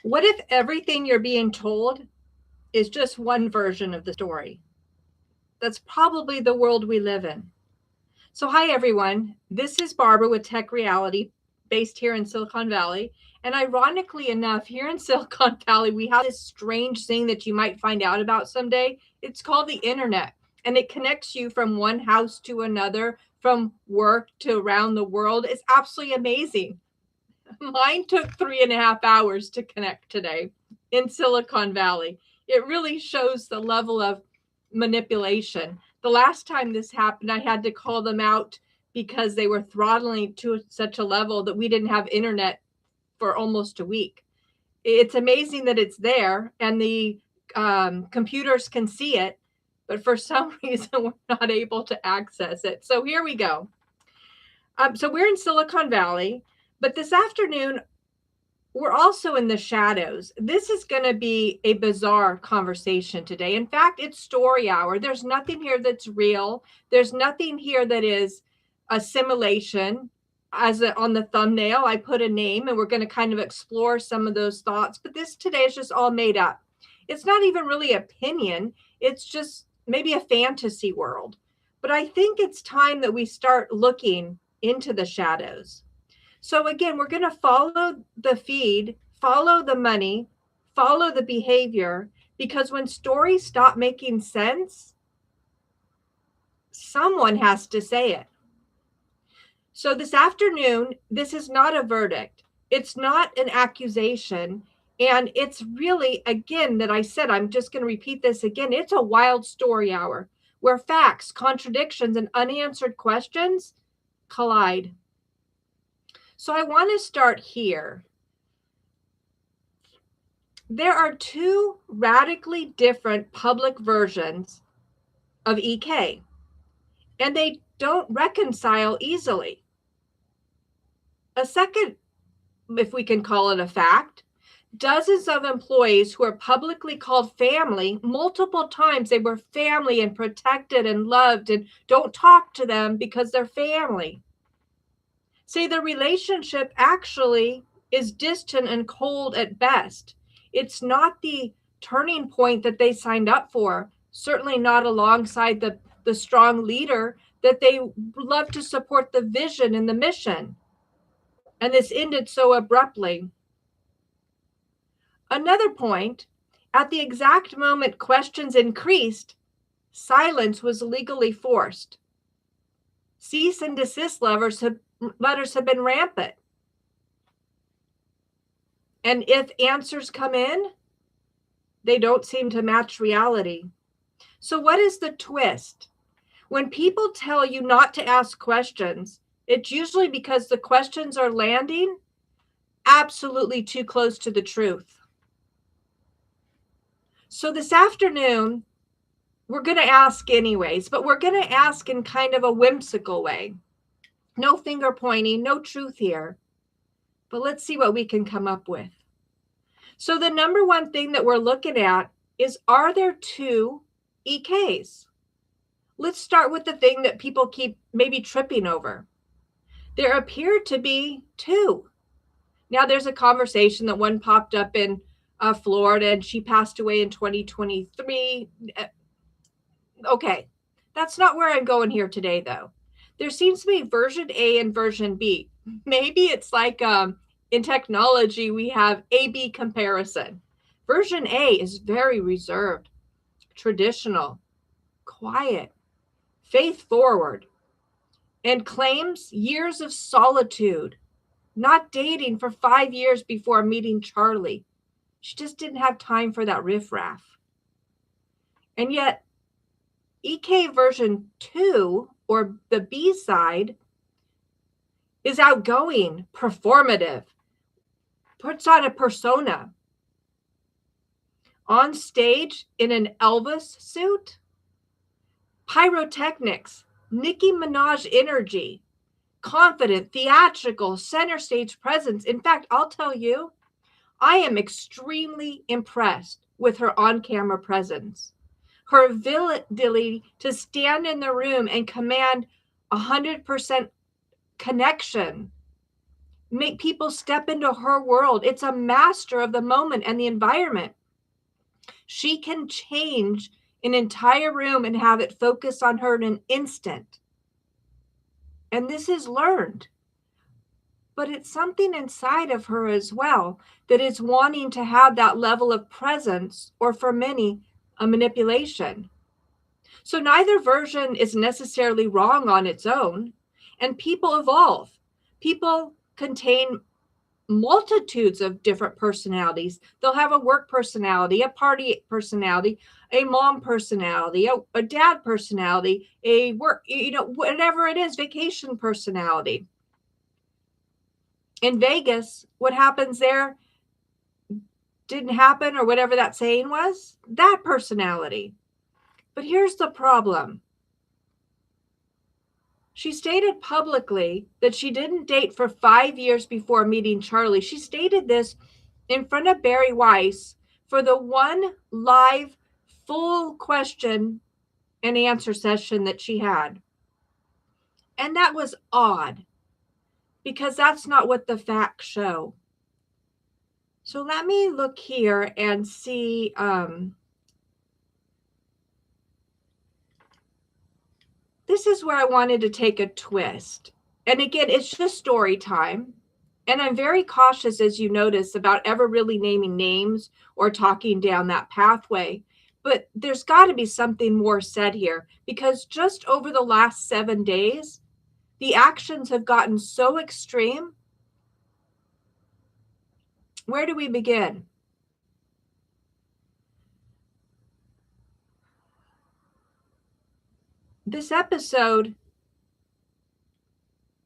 What if everything you're being told is just one version of the story? That's probably the world we live in. So, hi everyone. This is Barbara with Tech Reality, based here in Silicon Valley. And ironically enough, here in Silicon Valley, we have this strange thing that you might find out about someday. It's called the internet, and it connects you from one house to another, from work to around the world. It's absolutely amazing. Mine took 3.5 hours to connect today in Silicon Valley. It really shows the level of manipulation. The last time this happened, I had to call them out because they were throttling to such a level that we didn't have internet for almost a week. It's amazing that it's there and the computers can see it, but for some reason, we're not able to access it. So here we go. So we're in Silicon Valley, but this afternoon, we're also in the shadows. This is going to be a bizarre conversation today. In fact, it's story hour. There's nothing here that's real. There's nothing here that is a simulation. On the thumbnail, I put a name, and we're going to kind of explore some of those thoughts. But this today is just all made up. It's not even really opinion. It's just maybe a fantasy world. But I think it's time that we start looking into the shadows. So again, we're going to follow the feed, follow the money, follow the behavior, because when stories stop making sense, someone has to say it. So this afternoon, this is not a verdict. It's not an accusation. And it's really, again, that I said, I'm just going to repeat this again. It's a wild story hour where facts, contradictions, and unanswered questions collide. So I want to start here. There are two radically different public versions of EK, and they don't reconcile easily. A second, if we can call it a fact, dozens of employees who are publicly called family, multiple times they were family and protected and loved, and don't talk to them because they're family. Say the relationship actually is distant and cold at best. It's not the turning point that they signed up for, certainly not alongside the strong leader that they love to support the vision and the mission. And this ended so abruptly. Another point, at the exact moment questions increased, silence was legally forced. Cease and desist letters have been rampant. And if answers come in, they don't seem to match reality. So what is the twist? When people tell you not to ask questions, it's usually because the questions are landing absolutely too close to the truth. So this afternoon, we're going to ask anyways, but we're going to ask in kind of a whimsical way. No finger pointing, no truth here. But let's see what we can come up with. So the number one thing that we're looking at is, are there two EKs? Let's start with the thing that people keep maybe tripping over. There appear to be two. Now there's a conversation that one popped up in Florida, and she passed away in 2023. Okay, that's not where I'm going here today, though. There seems to be version A and version B. Maybe it's like in technology, we have A-B comparison. Version A is very reserved, traditional, quiet, faith forward, and claims years of solitude, not dating for 5 years before meeting Charlie. She just didn't have time for that riffraff. And yet, EK version 2, or the B side, is outgoing, performative, puts on a persona. On stage in an Elvis suit, pyrotechnics, Nicki Minaj energy, confident, theatrical, center stage presence. In fact, I'll tell you, I am extremely impressed with her on-camera presence. Her ability to stand in the room and command 100% connection make people step into her world. It's a master of the moment and the environment. She can change an entire room and have it focus on her in an instant. And this is learned. But it's something inside of her as well that is wanting to have that level of presence, or for many, a manipulation. So neither version is necessarily wrong on its own, and people evolve. People contain multitudes of different personalities. They'll have a work personality, a party personality, a mom personality, a dad personality, a work, whatever it is, vacation personality. In Vegas, what happens there didn't happen, or whatever that saying was, that personality. But here's the problem. She stated publicly that she didn't date for 5 years before meeting Charlie. She stated this in front of Barry Weiss for the one live full question and answer session that she had. And that was odd, because that's not what the facts show. So let me look here and see. This is where I wanted to take a twist. And again, it's just story time. And I'm very cautious, as you notice, about ever really naming names or talking down that pathway. But there's got to be something more said here, because just over the last 7 days, the actions have gotten so extreme. Where do we begin? This episode,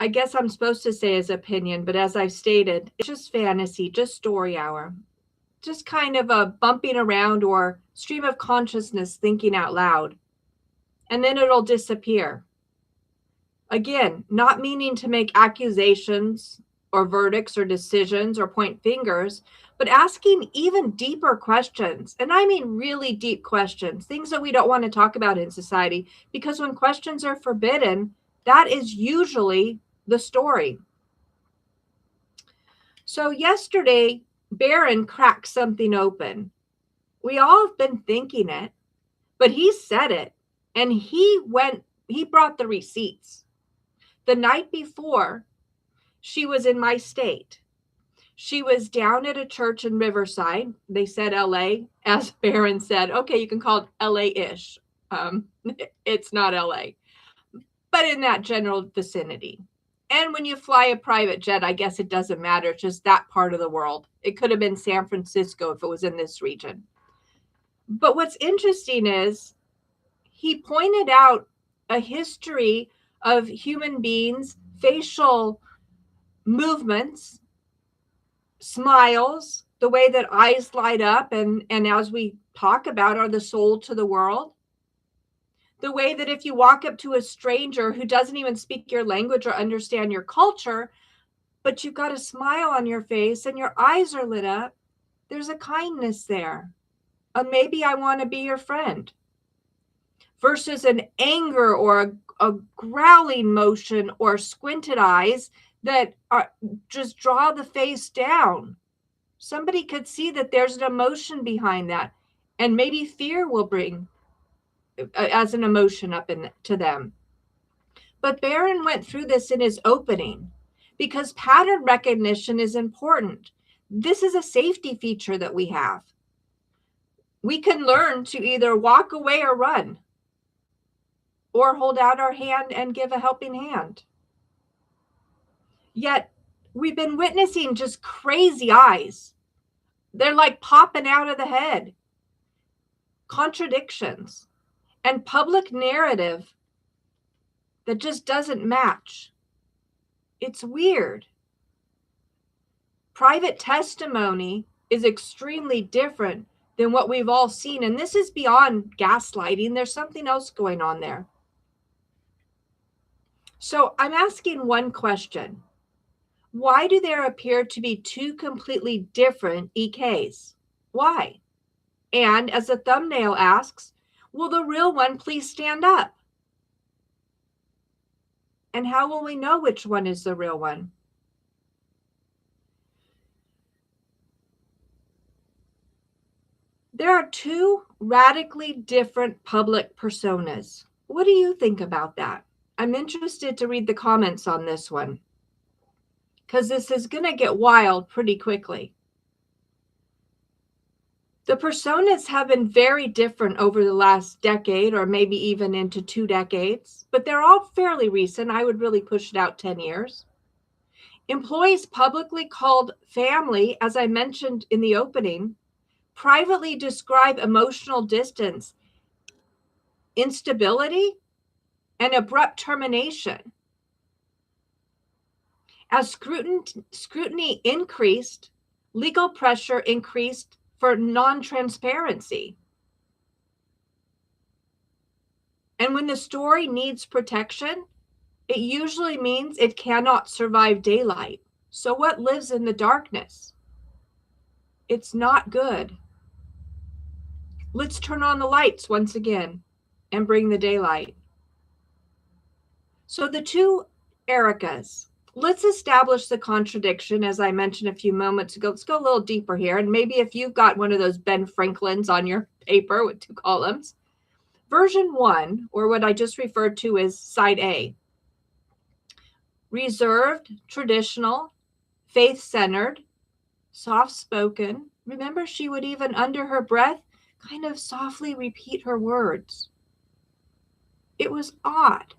I guess I'm supposed to say, is opinion, but as I've stated, it's just fantasy, just story hour, just kind of a bumping around or stream of consciousness thinking out loud, and then it'll disappear. Again, not meaning to make accusations or verdicts or decisions or point fingers, but asking even deeper questions. And I mean really deep questions, things that we don't want to talk about in society, because when questions are forbidden, that is usually the story. So yesterday, Barron cracked something open. We all have been thinking it, but he said it, and he brought the receipts. The night before, she was in my state. She was down at a church in Riverside. They said LA, as Barron said, okay, you can call it LA-ish. It's not LA, but in that general vicinity. And when you fly a private jet, I guess it doesn't matter. It's just that part of the world. It could have been San Francisco if it was in this region. But what's interesting is he pointed out a history of human beings, facial movements, smiles, the way that eyes light up, and as we talk about, are the soul to the world. The way that if you walk up to a stranger who doesn't even speak your language or understand your culture, but you've got a smile on your face and your eyes are lit up, there's a kindness there. Maybe I want to be your friend. Versus an anger or a growling motion or squinted eyes that just draw the face down. Somebody could see that there's an emotion behind that, and maybe fear will bring as an emotion up to them. But Barron went through this in his opening because pattern recognition is important. This is a safety feature that we have. We can learn to either walk away or run, or hold out our hand and give a helping hand. Yet we've been witnessing just crazy eyes. They're like popping out of the head. Contradictions and public narrative that just doesn't match. It's weird. Private testimony is extremely different than what we've all seen. And this is beyond gaslighting. There's something else going on there. So I'm asking one question. Why do there appear to be two completely different EKs? Why? And as the thumbnail asks, will the real one please stand up? And how will we know which one is the real one? There are two radically different public personas. What do you think about that? I'm interested to read the comments on this one, because this is going to get wild pretty quickly. The personas have been very different over the last decade, or maybe even into 2 decades, but they're all fairly recent. I would really push it out 10 years. Employees publicly called family, as I mentioned in the opening, privately describe emotional distance, instability, and abrupt termination. As scrutiny increased, legal pressure increased for non-transparency. And when the story needs protection, it usually means it cannot survive daylight. So what lives in the darkness? It's not good. Let's turn on the lights once again and bring the daylight. So the two Erikas. Let's establish the contradiction, as I mentioned a few moments ago. Let's go a little deeper here. And maybe if you've got one of those Ben Franklins on your paper with 2 columns, version 1, or what I just referred to as side A, reserved, traditional, faith-centered, soft-spoken. Remember, she would even under her breath kind of softly repeat her words. It was odd.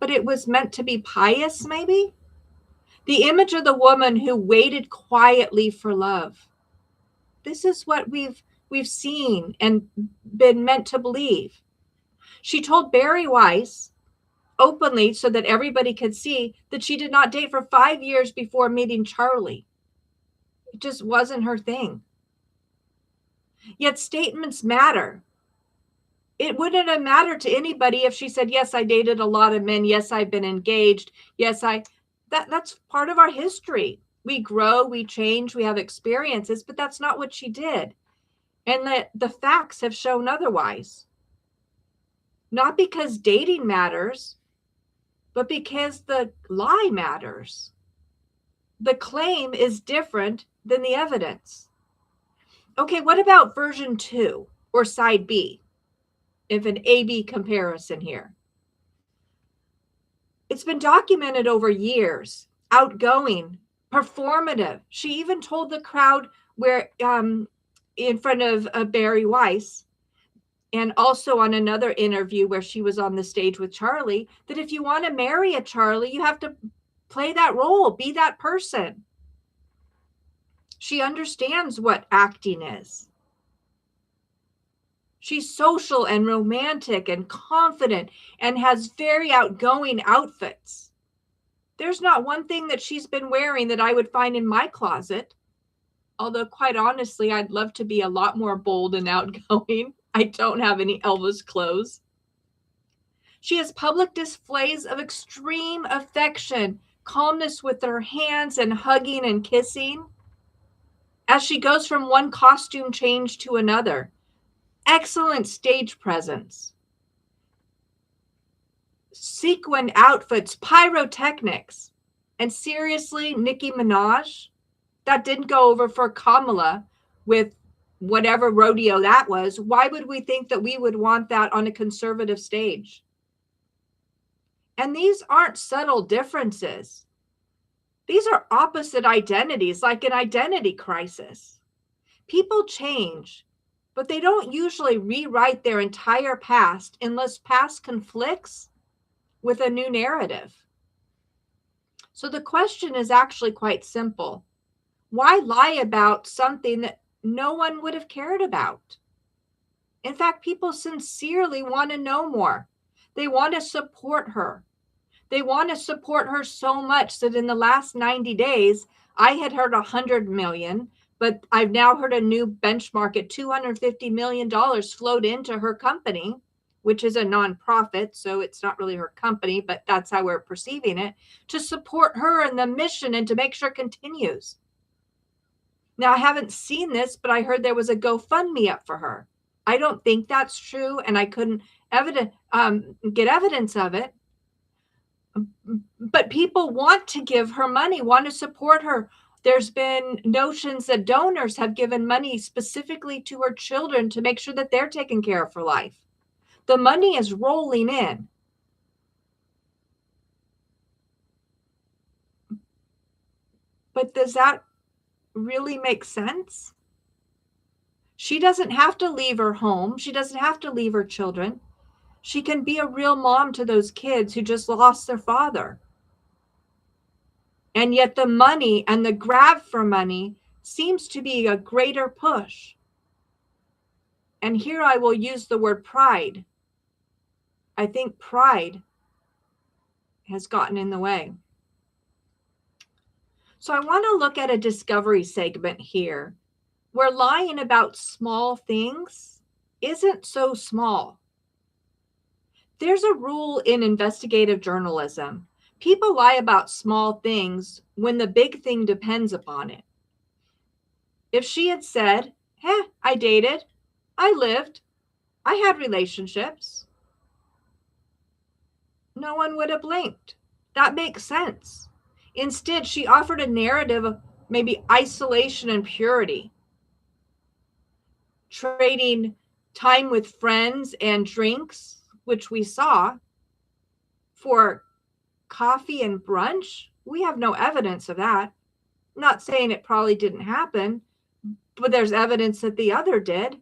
But it was meant to be pious, maybe? The image of the woman who waited quietly for love. This is what we've seen and been meant to believe. She told Barry Weiss openly, so that everybody could see, that she did not date for 5 years before meeting Charlie. It just wasn't her thing. Yet statements matter. It wouldn't have mattered to anybody if she said, yes, I dated a lot of men. Yes, I've been engaged. Yes, that's part of our history. We grow, we change, we have experiences, but that's not what she did. And the facts have shown otherwise. Not because dating matters, but because the lie matters. The claim is different than the evidence. Okay, what about version 2 or side B? If an A-B comparison here. It's been documented over years, outgoing, performative. She even told the crowd where in front of Barry Weiss, and also on another interview where she was on the stage with Charlie, that if you want to marry a Charlie, you have to play that role, be that person. She understands what acting is. She's social and romantic and confident and has very outgoing outfits. There's not one thing that she's been wearing that I would find in my closet. Although, quite honestly, I'd love to be a lot more bold and outgoing. I don't have any Elvis clothes. She has public displays of extreme affection, calmness with her hands, and hugging and kissing as she goes from one costume change to another. Excellent stage presence, sequined outfits, pyrotechnics, and seriously, Nicki Minaj, that didn't go over for Kamala with whatever rodeo that was. Why would we think that we would want that on a conservative stage? And these aren't subtle differences. These are opposite identities, like an identity crisis. People change, but they don't usually rewrite their entire past unless past conflicts with a new narrative. So the question is actually quite simple. Why lie about something that no one would have cared about? In fact, people sincerely want to know more. They want to support her. They want to support her so much that in the last 90 days, I had heard 100 million, but I've now heard a new benchmark at $250 million flowed into her company, which is a nonprofit, so it's not really her company, but that's how we're perceiving it, to support her in the mission and to make sure it continues. Now, I haven't seen this, but I heard there was a GoFundMe up for her. I don't think that's true, and I couldn't get evidence of it. But people want to give her money, want to support her. There's been notions that donors have given money specifically to her children to make sure that they're taken care of for life. The money is rolling in. But does that really make sense? She doesn't have to leave her home. She doesn't have to leave her children. She can be a real mom to those kids who just lost their father. And yet the money and the grab for money seems to be a greater push. And here I will use the word pride. I think pride has gotten in the way. So I want to look at a discovery segment here where lying about small things isn't so small. There's a rule in investigative journalism. People lie about small things when the big thing depends upon it. If she had said, I dated, I lived, I had relationships, no one would have blinked. That makes sense. Instead, she offered a narrative of maybe isolation and purity, trading time with friends and drinks, which we saw, for coffee and brunch. We have no evidence of that. I'm not saying it probably didn't happen, but there's evidence that the other did.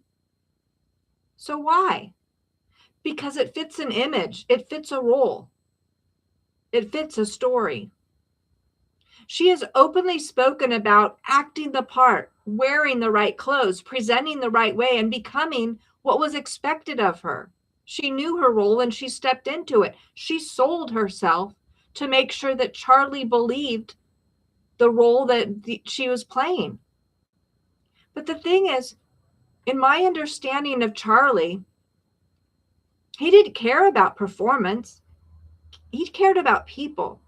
So why? Because it fits an image. It fits a role. It fits a story. She has openly spoken about acting the part, wearing the right clothes, presenting the right way, and becoming what was expected of her. She knew her role and she stepped into it. She sold herself to make sure that Charlie believed the role that she was playing. But the thing is, in my understanding of Charlie, he didn't care about performance. He cared about people.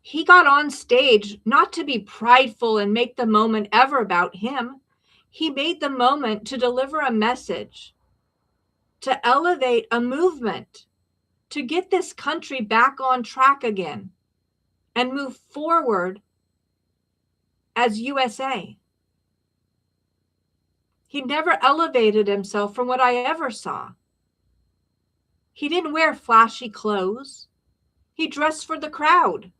He got on stage not to be prideful and make the moment ever about him. He made the moment to deliver a message, to elevate a movement, to get this country back on track again and move forward as USA. He never elevated himself from what I ever saw. He didn't wear flashy clothes. He dressed for the crowd.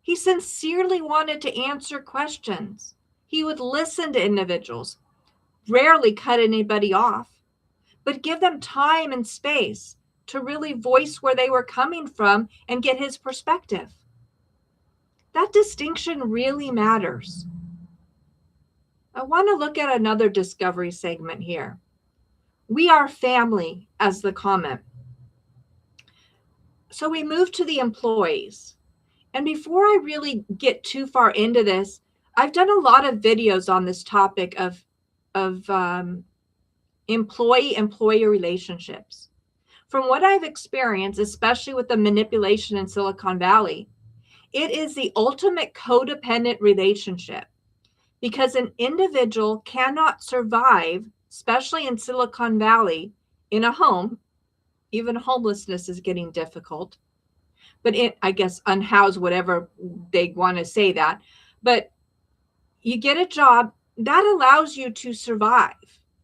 He sincerely wanted to answer questions. He would listen to individuals, rarely cut anybody off, but give them time and space to really voice where they were coming from and get his perspective. That distinction really matters. I want to look at another discovery segment here. We are family as the comment. So we move to the employees. And before I really get too far into this, I've done a lot of videos on this topic of employee-employee relationships. From what I've experienced, especially with the manipulation in Silicon Valley, it is the ultimate codependent relationship because an individual cannot survive, especially in Silicon Valley, in a home. Even homelessness is getting difficult. But I guess unhoused, whatever they want to say that. But you get a job that allows you to survive.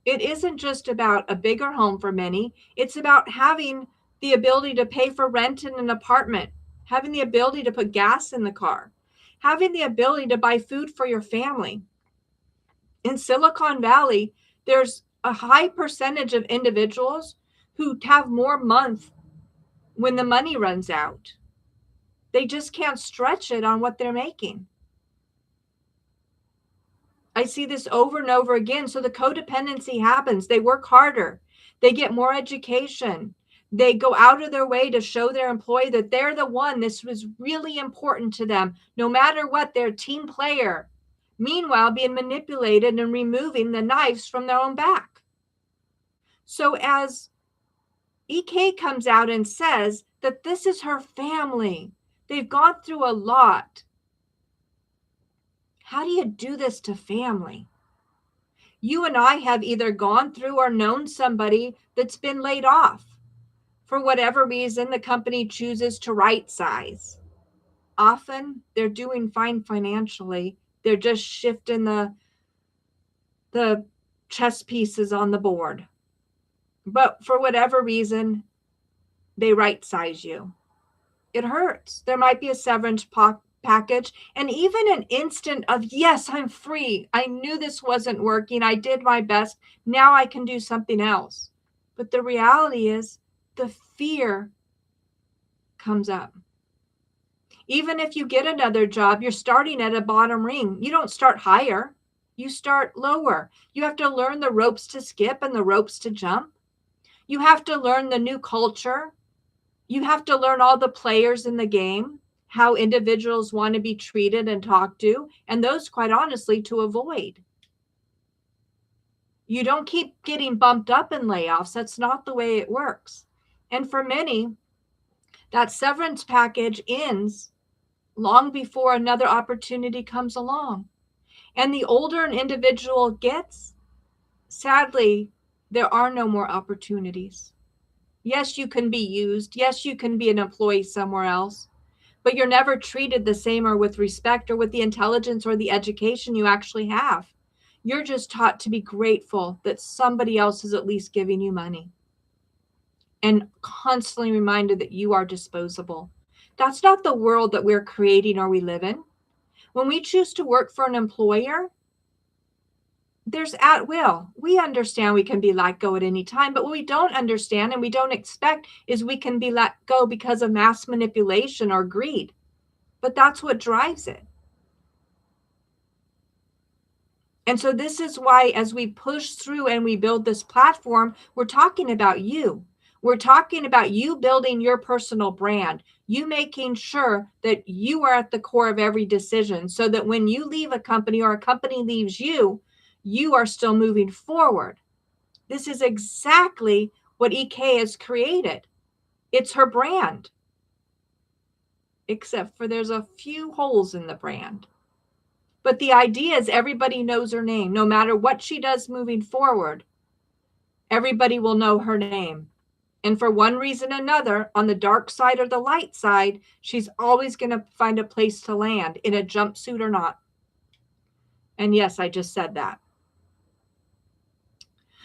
It isn't just about a bigger home for many. It's about having the ability to pay for rent in an apartment, having the ability to put gas in the car, having the ability to buy food for your family. In Silicon Valley, there's a high percentage of individuals who have more month when the money runs out. They just can't stretch it on what they're making. I see this over and over again. So the codependency happens. They work harder. They get more education. They go out of their way to show their employee that they're the one. This was really important to them. No matter what, they're a team player. Meanwhile, being manipulated and removing the knives from their own back. So as EK comes out and says that this is her family, they've gone through a lot. How do you do this to family? You and I have either gone through or known somebody that's been laid off. For whatever reason, the company chooses to right size. often they're doing fine financially. They're just shifting the chess pieces on the board. But for whatever reason, they right size you. It hurts. There might be a severance package and even an instant of, yes, I'm free. I knew this wasn't working. I did my best. Now I can do something else. But the reality is the fear comes up. Even if you get another job, you're starting at a bottom ring. You don't start higher. You start lower. You have to learn the ropes to skip and the ropes to jump. You have to learn the new culture. You have to learn all the players in the game, how individuals want to be treated and talked to, and those, quite honestly, to avoid. You don't keep getting bumped up in layoffs. That's not the way it works. And for many, that severance package ends long before another opportunity comes along. And the older an individual gets, sadly, there are no more opportunities. Yes, you can be used. Yes, you can be an employee somewhere else, but you're never treated the same or with respect or with the intelligence or the education you actually have. You're just taught to be grateful that somebody else is at least giving you money and constantly reminded that you are disposable. That's not the world that we're creating or we live in. When we choose to work for an employer, there's at will. We understand we can be let go at any time, but what we don't understand and we don't expect is we can be let go because of mass manipulation or greed. But that's what drives it. And so this is why, as we push through and we build this platform, we're talking about you. We're talking about you building your personal brand, you making sure that you are at the core of every decision so that when you leave a company or a company leaves you, you are still moving forward. This is exactly what EK has created. It's her brand, except for there's a few holes in the brand. But the idea is everybody knows her name. No matter what she does moving forward, everybody will know her name. And for one reason or another, on the dark side or the light side, she's always going to find a place to land, in a jumpsuit or not. And yes, I just said that.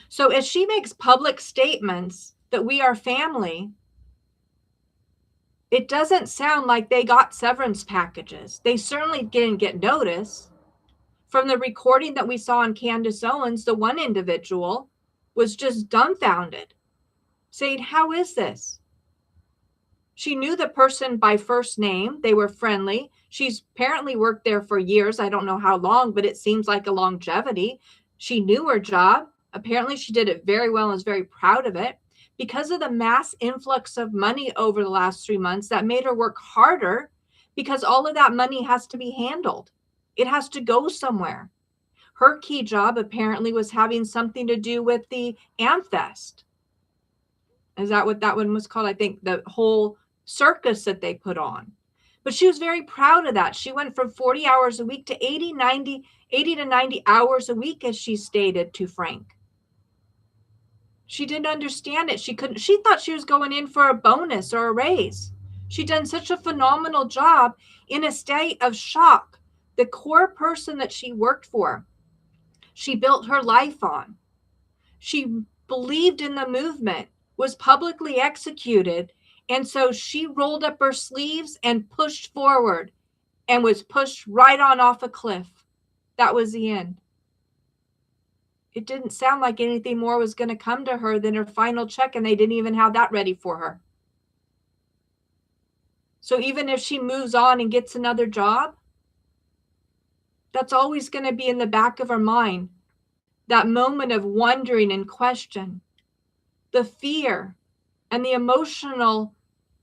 So as she makes public statements that we are family, it doesn't sound like they got severance packages. They certainly didn't get notice. From the recording that we saw on Candace Owens, the one individual was just dumbfounded, saying, how is this? She knew the person by first name. They were friendly. She's apparently worked there for years. I don't know how long, but it seems like a longevity. She knew her job. Apparently, she did it very well and was very proud of it. Because of the mass influx of money over the last 3 months, that made her work harder because all of that money has to be handled. It has to go somewhere. Her key job apparently was having something to do with the Amfest. Is that what that one was called? I think the whole circus that they put on. But she was very proud of that. She went from 40 hours a week to 80 to 90 hours a week, as she stated to Frank. She didn't understand it. She thought she was going in for a bonus or a raise. She'd done such a phenomenal job in a state of shock. The core person that she worked for, she built her life on. She believed in the movement, was publicly executed. And so she rolled up her sleeves and pushed forward and was pushed right on off a cliff. That was the end. It didn't sound like anything more was going to come to her than her final check, and they didn't even have that ready for her. So even if she moves on and gets another job, that's always going to be in the back of her mind. That moment of wondering and question, the fear and the emotional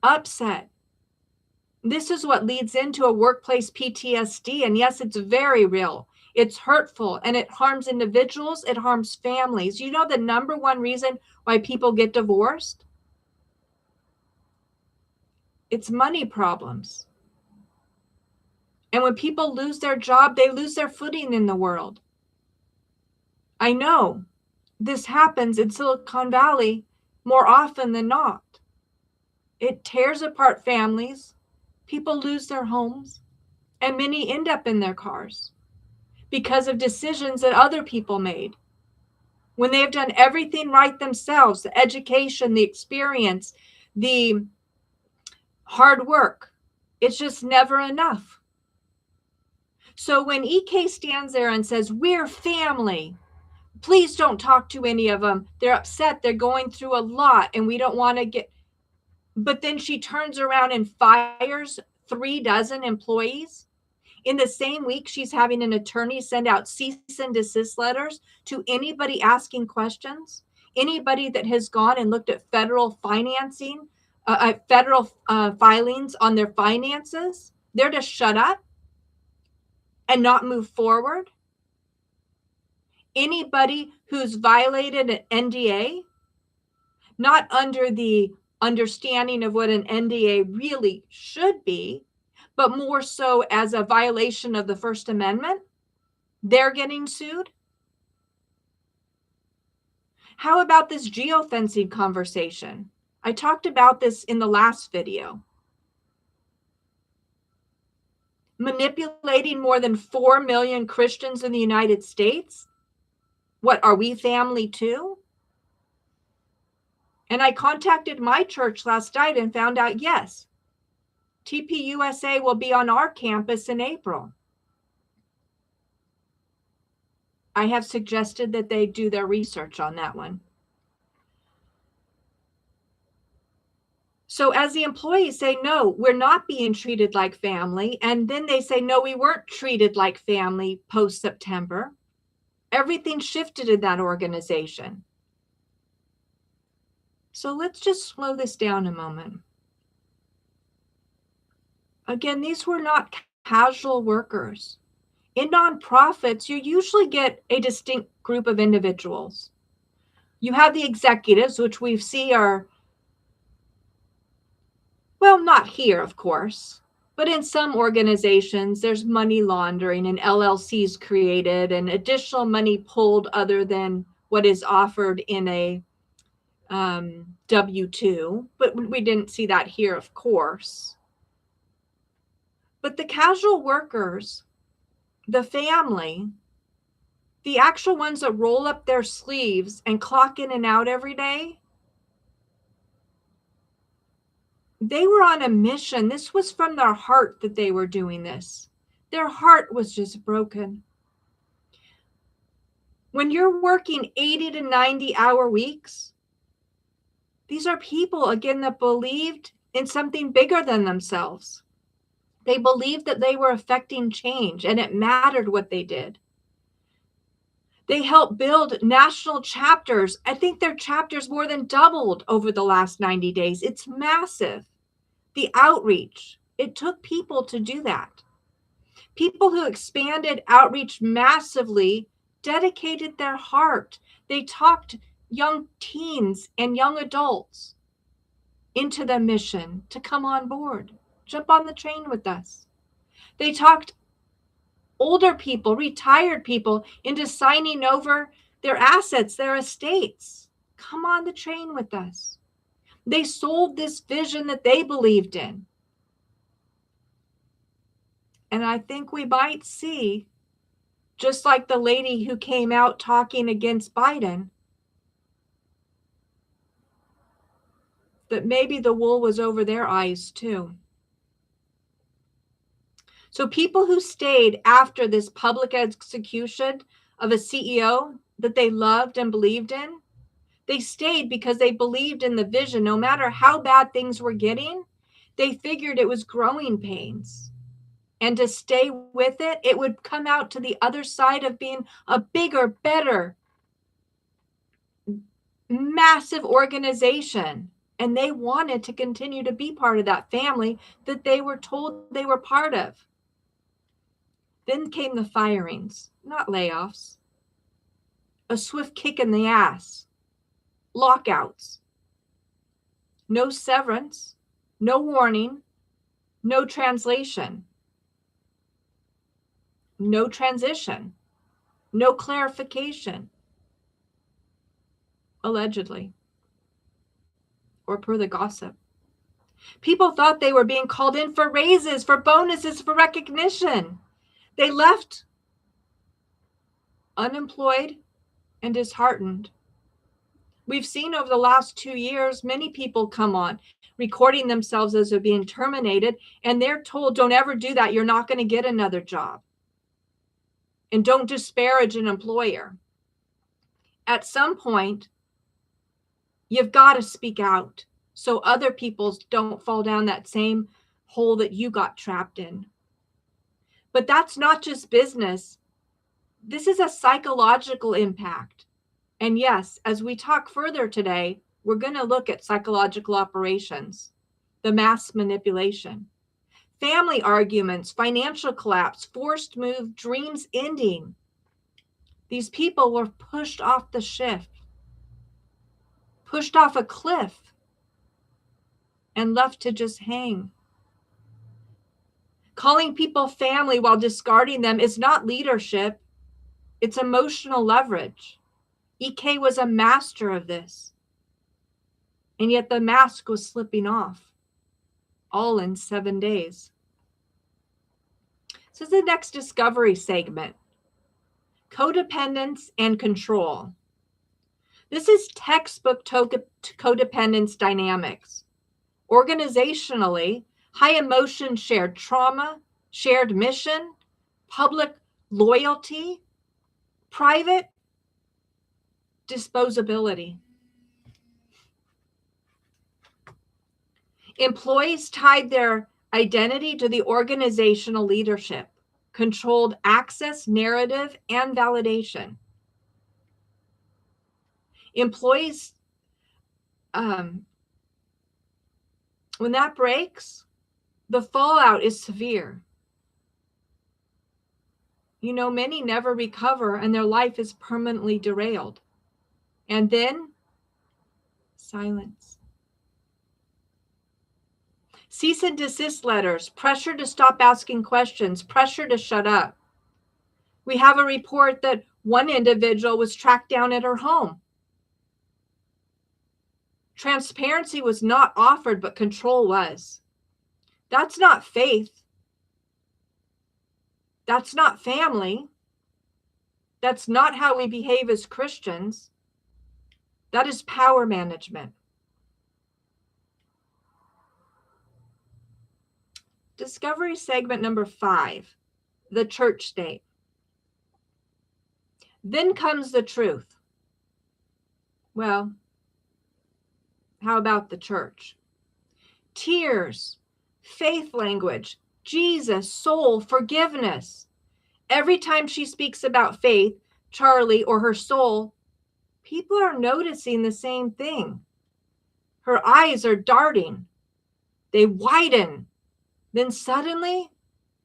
upset. This is what leads into a workplace PTSD. And yes, it's very real. It's hurtful and it harms individuals. It harms families. You know the number one reason why people get divorced? It's money problems. And when people lose their job, they lose their footing in the world. I know this happens in Silicon Valley more often than not. It tears apart families. People lose their homes, and many end up in their cars because of decisions that other people made. When they've done everything right themselves, the education, the experience, the hard work, it's just never enough. So when EK stands there and says, we're family, please don't talk to any of them. They're upset. They're going through a lot and we don't want to get, but then she turns around and fires 36 employees. In the same week, she's having an attorney send out cease and desist letters to anybody asking questions, anybody that has gone and looked at federal financing, federal filings on their finances. They're to shut up and not move forward. Anybody who's violated an NDA, not under the understanding of what an NDA really should be, but more so as a violation of the First Amendment, they're getting sued. How about this geofencing conversation? I talked about this in the last video. Manipulating more than 4 million Christians in the United States? What, are we family too? And I contacted my church last night and found out, yes, TPUSA will be on our campus in April. I have suggested that they do their research on that one. So as the employees say, no, we're not being treated like family. And then they say, no, we weren't treated like family post-September. Everything shifted in that organization. So let's just slow this down a moment. Again, these were not casual workers. In nonprofits, you usually get a distinct group of individuals. You have the executives, which we see are, well, not here, of course, but in some organizations, there's money laundering and LLCs created and additional money pulled other than what is offered in a W-2, but we didn't see that here, of course. But the casual workers, the family, the actual ones that roll up their sleeves and clock in and out every day, they were on a mission. This was from their heart that they were doing this. Their heart was just broken. When you're working 80 to 90-hour weeks, these are people, again, that believed in something bigger than themselves. They believed that they were affecting change and it mattered what they did. They helped build national chapters. I think their chapters more than doubled over the last 90 days. It's massive. The outreach, it took people to do that. People who expanded outreach massively dedicated their heart. They talked young teens and young adults into the mission to come on board, jump on the train with us. They talked older people, retired people into signing over their assets, their estates. Come on the train with us. They sold this vision that they believed in. And I think we might see, just like the lady who came out talking against Biden, that maybe the wool was over their eyes too. So people who stayed after this public execution of a CEO that they loved and believed in, they stayed because they believed in the vision. No matter how bad things were getting, they figured it was growing pains. And to stay with it, it would come out to the other side of being a bigger, better, massive organization. And they wanted to continue to be part of that family that they were told they were part of. Then came the firings, not layoffs. A swift kick in the ass. Lockouts. No severance. No warning. No translation. No transition. No clarification. Allegedly. Or per the gossip. People thought they were being called in for raises, for bonuses, for recognition. They left unemployed and disheartened. We've seen over the last 2 years, many people come on recording themselves as they're being terminated, and they're told, don't ever do that. You're not going to get another job. And don't disparage an employer. At some point, you've got to speak out so other people don't fall down that same hole that you got trapped in. But that's not just business. This is a psychological impact. And yes, as we talk further today, we're going to look at psychological operations, the mass manipulation, family arguments, financial collapse, forced move, dreams ending. These people were pushed off the ship, pushed off a cliff, and left to just hang. Calling people family while discarding them is not leadership. It's emotional leverage. EK was a master of this. And yet the mask was slipping off, all in 7 days. So this is the next discovery segment. Codependence and control. This is textbook codependence dynamics. Organizationally, high emotion, shared trauma, shared mission, public loyalty, private disposability. Employees tied their identity to the organizational leadership, controlled access, narrative, and validation. Employees, when that breaks, the fallout is severe. You know, many never recover and their life is permanently derailed. And then silence. Cease and desist letters, pressure to stop asking questions, pressure to shut up. We have a report that one individual was tracked down at her home. Transparency was not offered, but control was. That's not faith. That's not family. That's not how we behave as Christians. That is power management. Discovery segment number 5, the church state. Then comes the truth. Well, how about the church? Tears, faith language, Jesus, soul, forgiveness. Every time she speaks about faith, Charlie, or her soul, people are noticing the same thing. Her eyes are darting. They widen. Then suddenly,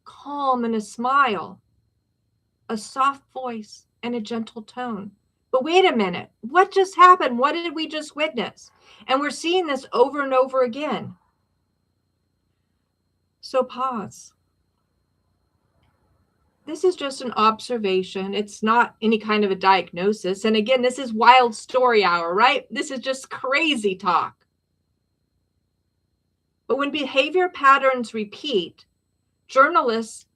calm and a smile, a soft voice and a gentle tone. But wait a minute, what just happened? What did we just witness? And we're seeing this over and over again. So pause. This is just an observation. It's not any kind of a diagnosis. And again, this is wild story hour, right? This is just crazy talk. But when behavior patterns repeat, journalists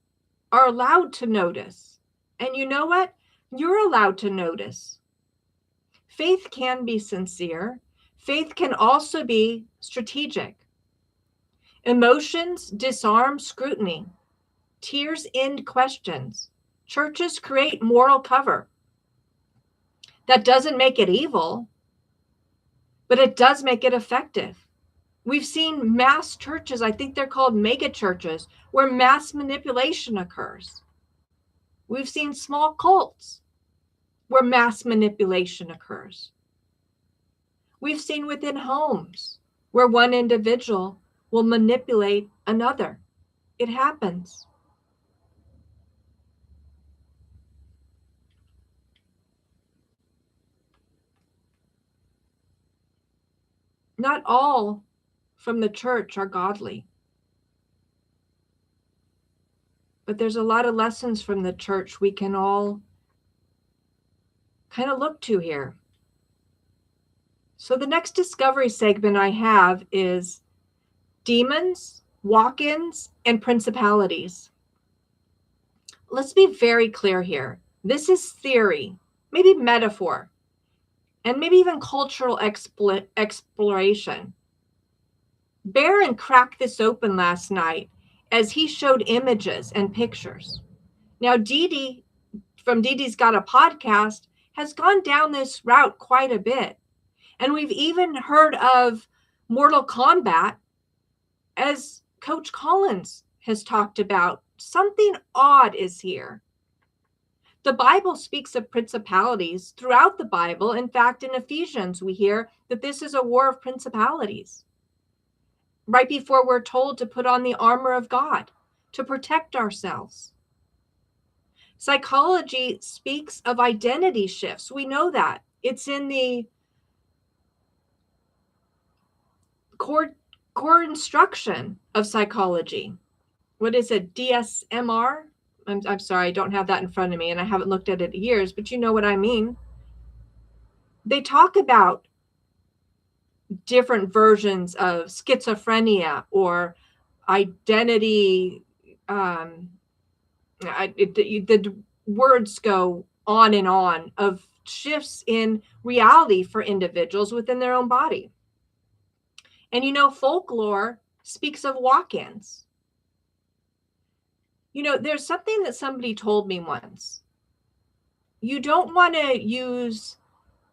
are allowed to notice. And you know what? You're allowed to notice. Faith can be sincere. Faith can also be strategic. Emotions disarm scrutiny. Tears end questions. Churches create moral cover. That doesn't make it evil, but it does make it effective. We've seen mass churches, I think they're called mega churches, where mass manipulation occurs. We've seen small cults where mass manipulation occurs. We've seen within homes where one individual will manipulate another. It happens. Not all from the church are godly. But there's a lot of lessons from the church we can all kind of look to here. So the next discovery segment I have is demons, walk-ins, and principalities. Let's be very clear here. This is theory, maybe metaphor, and maybe even cultural exploration. Barron cracked this open last night as he showed images and pictures. Now, Dee Dee from Dee Dee's Got a Podcast has gone down this route quite a bit. And we've even heard of Mortal Kombat, as Coach Collins has talked about. Something odd is here. The Bible speaks of principalities throughout the Bible. In fact, in Ephesians, we hear that this is a war of principalities. Right before we're told to put on the armor of God to protect ourselves. Psychology speaks of identity shifts. We know that. It's in the core instruction of psychology. What is it? DSMR? I'm sorry, I don't have that in front of me, and I haven't looked at it in years, but you know what I mean. They talk about different versions of schizophrenia or identity. The words go on and on of shifts in reality for individuals within their own body. And you know, folklore speaks of walk-ins. You know, there's something that somebody told me once. You don't want to use,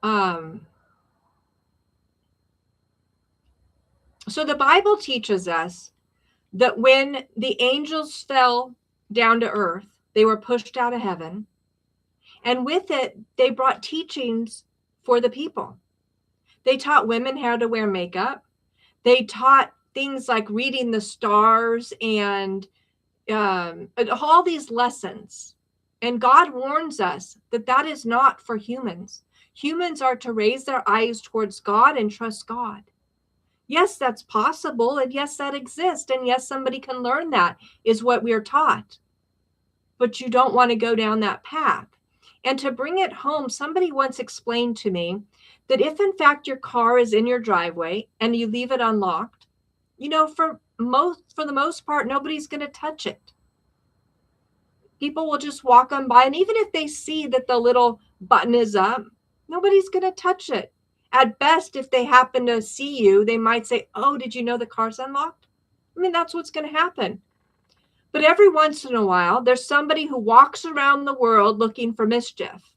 so the Bible teaches us that when the angels fell down to earth, they were pushed out of heaven. And with it, they brought teachings for the people. They taught women how to wear makeup. They taught things like reading the stars and all these lessons. And God warns us that that is not for humans. Humans are to raise their eyes towards God and trust God. Yes, that's possible. And yes, that exists. And yes, somebody can learn that, is what we're taught. But you don't want to go down that path. And to bring it home, somebody once explained to me that if in fact your car is in your driveway and you leave it unlocked, you know, for the most part, nobody's going to touch it. People will just walk on by. And even if they see that the little button is up, nobody's going to touch it. At best, if they happen to see you, they might say, oh, did you know the car's unlocked? I mean, that's what's going to happen. But every once in a while, there's somebody who walks around the world looking for mischief.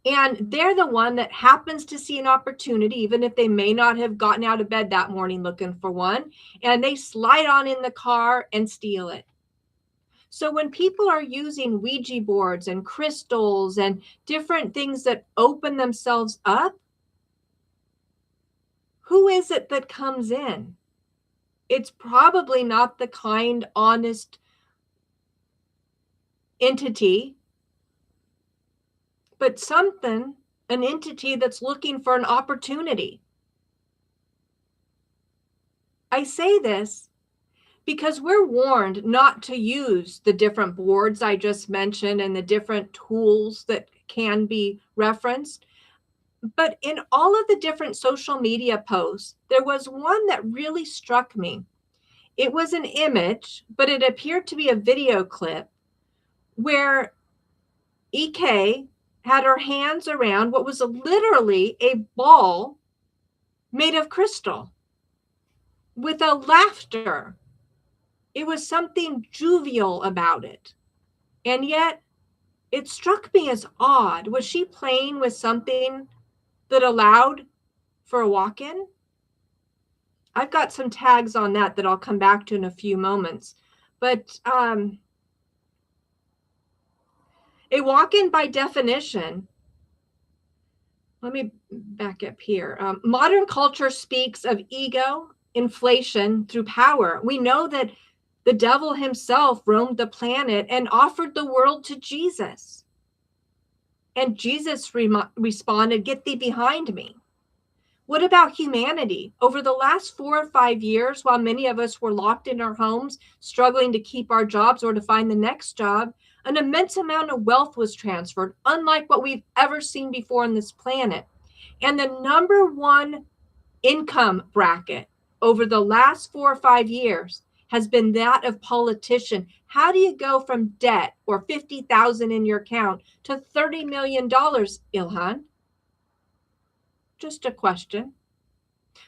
And they're the one that happens to see an opportunity, even if they may not have gotten out of bed that morning looking for one, and they slide on in the car and steal it. So when people are using Ouija boards and crystals and different things that open themselves up, who is it that comes in? It's probably not the kind, honest entity, but an entity that's looking for an opportunity. I say this because we're warned not to use the different boards I just mentioned and the different tools that can be referenced. But in all of the different social media posts, there was one that really struck me. It was an image, but it appeared to be a video clip where EK had her hands around what was literally a ball made of crystal with a laughter. It was something jovial about it. And yet it struck me as odd. Was she playing with something that allowed for a walk-in? I've got some tags on that I'll come back to in a few moments. But a walk-in by definition, let me back up here. Modern culture speaks of ego, inflation through power. We know that the devil himself roamed the planet and offered the world to Jesus. And Jesus responded, "Get thee behind me." What about humanity? Over the last 4 or 5 years, while many of us were locked in our homes, struggling to keep our jobs or to find the next job, an immense amount of wealth was transferred, unlike what we've ever seen before on this planet. And the number one income bracket over the last 4 or 5 years has been that of politician. How do you go from debt or 50,000 in your account to $30 million, Ilhan? Just a question.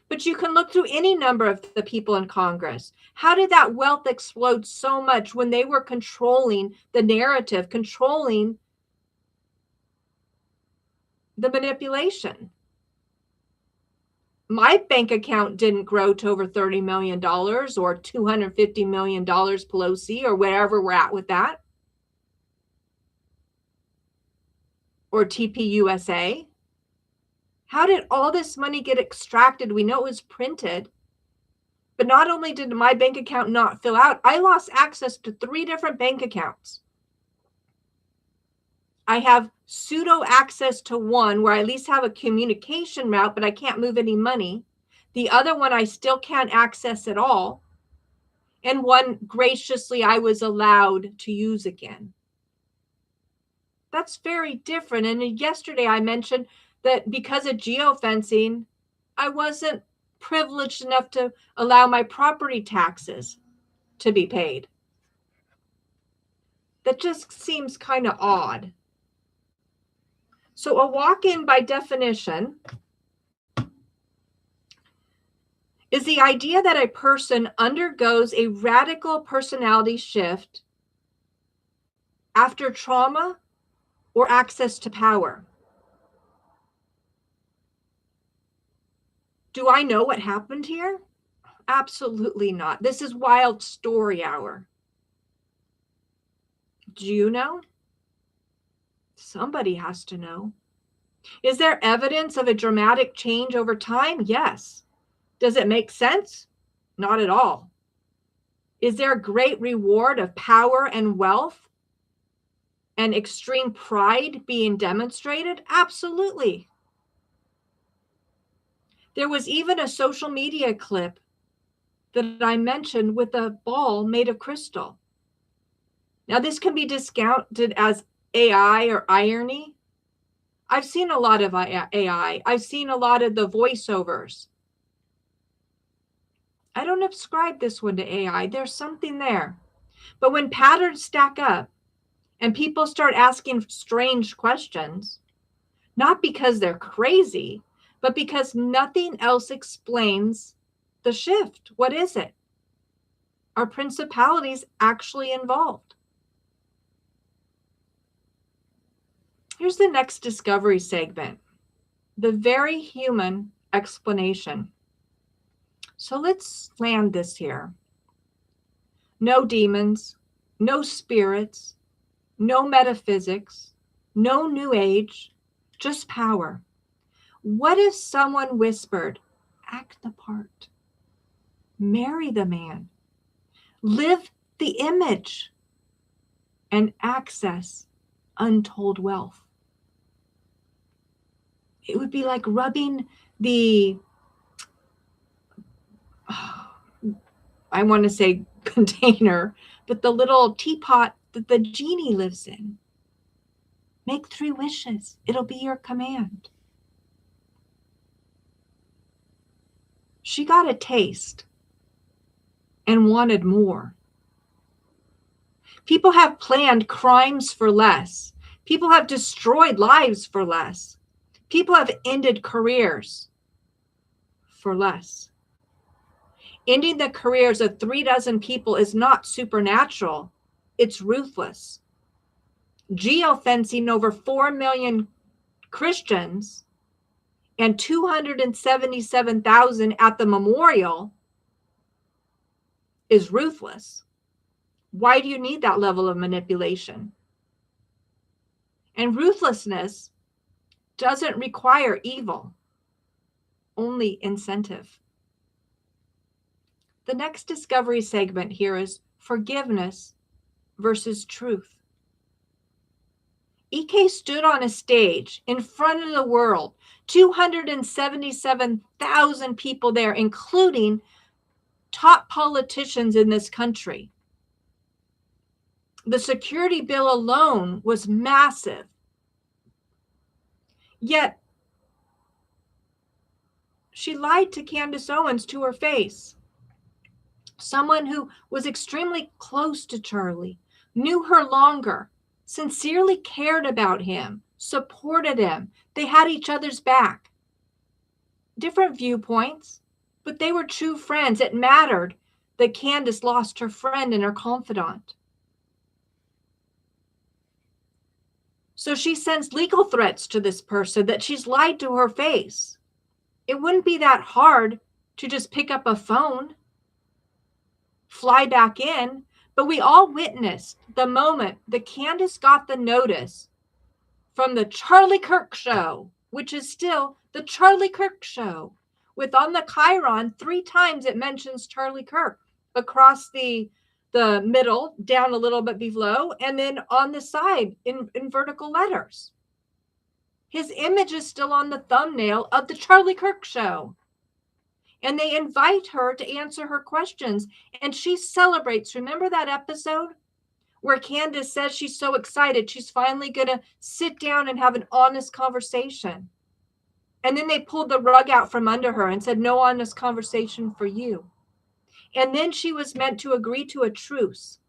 But you can look through any number of the people in Congress. How did that wealth explode so much when they were controlling the narrative, controlling the manipulation? My bank account didn't grow to over $30 million or $250 million, Pelosi, or wherever we're at with that. Or TPUSA. How did all this money get extracted? We know it was printed. But not only did my bank account not fill out, I lost access to 3 different bank accounts. I have pseudo access to one where I at least have a communication route, but I can't move any money. The other one I still can't access at all. And one graciously I was allowed to use again. That's very different. And yesterday I mentioned that because of geofencing, I wasn't privileged enough to allow my property taxes to be paid. That just seems kind of odd. So a walk-in, by definition, is the idea that a person undergoes a radical personality shift after trauma or access to power. Do I know what happened here? Absolutely not. This is Wild Story Hour. Do you know? Somebody has to know. Is there evidence of a dramatic change over time? Yes. Does it make sense? Not at all. Is there a great reward of power and wealth and extreme pride being demonstrated? Absolutely. There was even a social media clip that I mentioned with a ball made of crystal. Now, this can be discounted as AI or irony. I've seen a lot of AI. I've seen a lot of the voiceovers. I don't ascribe this one to AI. There's something there. But when patterns stack up and people start asking strange questions, not because they're crazy, but because nothing else explains the shift. What is it? Are principalities actually involved? Here's the next discovery segment, the very human explanation. So let's land this here. No demons, no spirits, no metaphysics, no new age, just power. What if someone whispered, act the part, marry the man, live the image, and access untold wealth? It would be like rubbing the, I want to say container, but the little teapot that the genie lives in. Make 3 wishes. It'll be your command. She got a taste and wanted more. People have planned crimes for less. People have destroyed lives for less. People have ended careers for less. Ending the careers of 36 people is not supernatural. It's ruthless. Geofencing over 4 million Christians and 277,000 at the memorial is ruthless. Why do you need that level of manipulation? And ruthlessness doesn't require evil, only incentive. The next discovery segment here is forgiveness versus truth. EK stood on a stage in front of the world, 277,000 people there, including top politicians in this country. The security bill alone was massive. Yet, She lied to Candace Owens to her face. Someone who was extremely close to Charlie, knew her longer, sincerely cared about him, supported him. They had each other's back. Different viewpoints, but they were true friends. It mattered that Candace lost her friend and her confidant. So she sends legal threats to this person that she's lied to her face. It wouldn't be that hard to just pick up a phone, fly back in, but we all witnessed the moment that Candace got the notice from the Charlie Kirk show, which is still the Charlie Kirk show, with on the Chiron 3 times it mentions Charlie Kirk across the middle, down a little bit below, and then on the side in vertical letters. His image is still on the thumbnail of the Charlie Kirk show. And they invite her to answer her questions. And she celebrates. Remember that episode where Candace says she's so excited she's finally going to sit down and have an honest conversation. And then they pulled the rug out from under her and said, no honest conversation for you. And then she was meant to agree to a truce.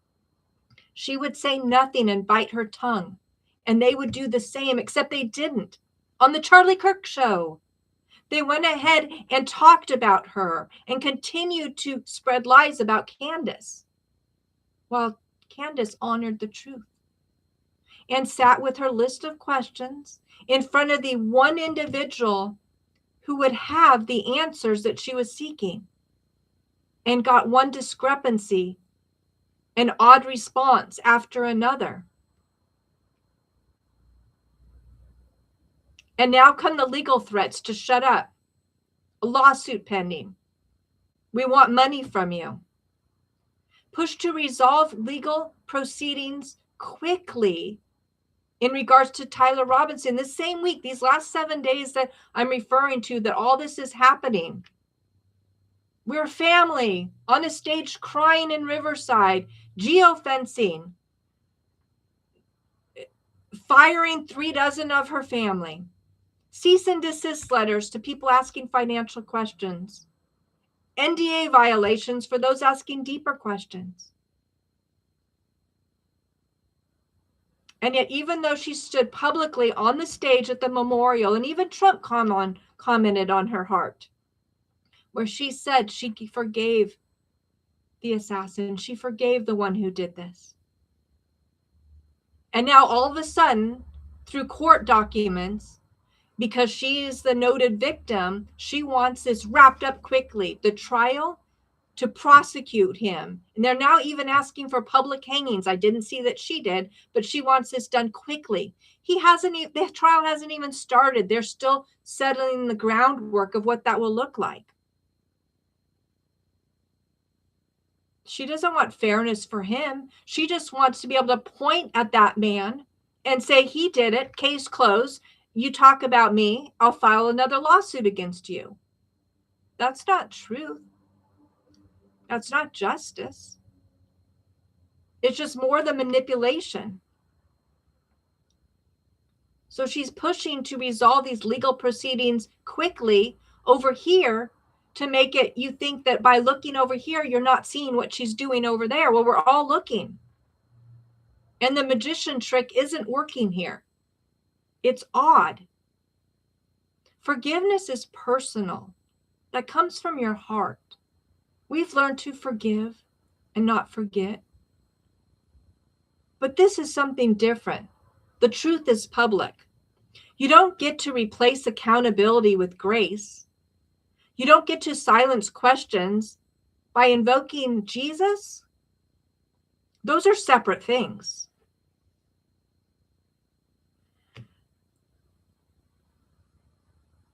She would say nothing and bite her tongue. And they would do the same, except they didn't. On the Charlie Kirk show, they went ahead and talked about her and continued to spread lies about Candace, while Candace honored the truth and sat with her list of questions in front of the one individual who would have the answers that she was seeking, and got one discrepancy, an odd response after another. And now come the legal threats to shut up. A lawsuit pending. We want money from you. Push to resolve legal proceedings quickly in regards to Tyler Robinson. This same week, these last 7 days that I'm referring to, that all this is happening. We're a family on a stage crying in Riverside, geofencing, firing 36 of her family, cease and desist letters to people asking financial questions, NDA violations for those asking deeper questions. And yet, even though she stood publicly on the stage at the memorial, and even Trump commented on her heart, where she said she forgave the assassin, she forgave the one who did this. And now all of a sudden, through court documents, because she is the noted victim, she wants this wrapped up quickly, the trial, to prosecute him. And they're now even asking for public hangings. I didn't see that she did, but she wants this done quickly. The trial hasn't even started. They're still settling the groundwork of what that will look like. She doesn't want fairness for him. She just wants to be able to point at that man and say, he did it, case closed. You talk about me, I'll file another lawsuit against you. That's not truth. That's not justice. It's just more the manipulation. So she's pushing to resolve these legal proceedings quickly over here to make it, you think that by looking over here, you're not seeing what she's doing over there. Well, we're all looking. And the magician trick isn't working here. It's odd. Forgiveness is personal. That comes from your heart. We've learned to forgive and not forget. But this is something different. The truth is public. You don't get to replace accountability with grace. You don't get to silence questions by invoking Jesus. Those are separate things.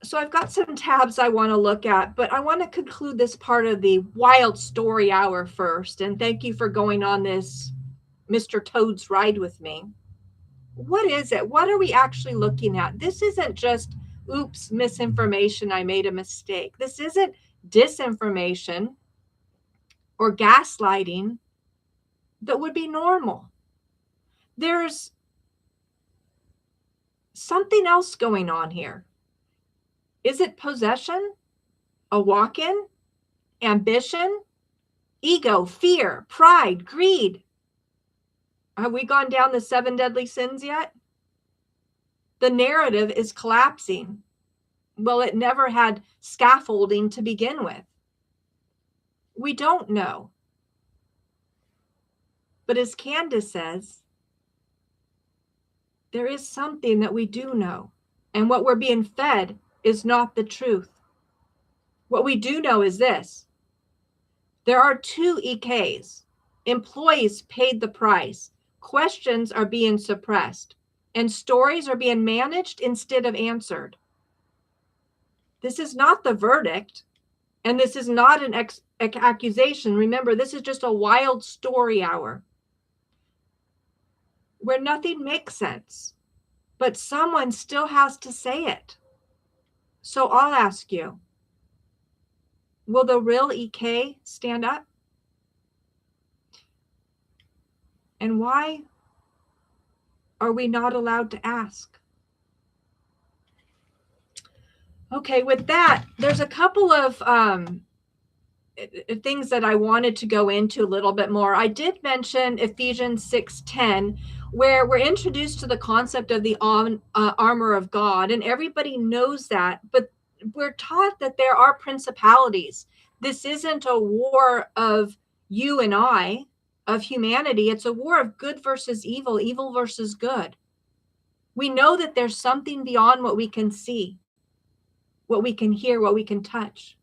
So I've got some tabs I want to look at, but I want to conclude this part of the Wild Story Hour first. And thank you for going on this Mr. Toad's ride with me. What is it? What are we actually looking at? This isn't just, oops, misinformation, I made a mistake. This isn't disinformation or gaslighting that would be normal. There's something else going on here. Is it possession? a walk-in, ambition, ego, fear, pride, greed. Have we gone down the 7 deadly sins yet? The narrative is collapsing. Well, it never had scaffolding to begin with. We don't know. But as Candace says, there is something that we do know. And what we're being fed is not the truth. What we do know is this. There are 2 EKs. Employees paid the price. Questions are being suppressed. And stories are being managed instead of answered. This is not the verdict. And this is not an accusation. Remember, this is just a wild story hour where nothing makes sense, but someone still has to say it. So I'll ask you, will the real EK stand up? And why are we not allowed to ask? Okay, with that, there's a couple of things that I wanted to go into a little bit more. I did mention Ephesians 6:10, where we're introduced to the concept of the armor of God, and everybody knows that, but we're taught that there are principalities. This isn't a war of you and I, of humanity. It's a war of good versus evil, evil versus good. We know that there's something beyond what we can see, what we can hear, what we can touch.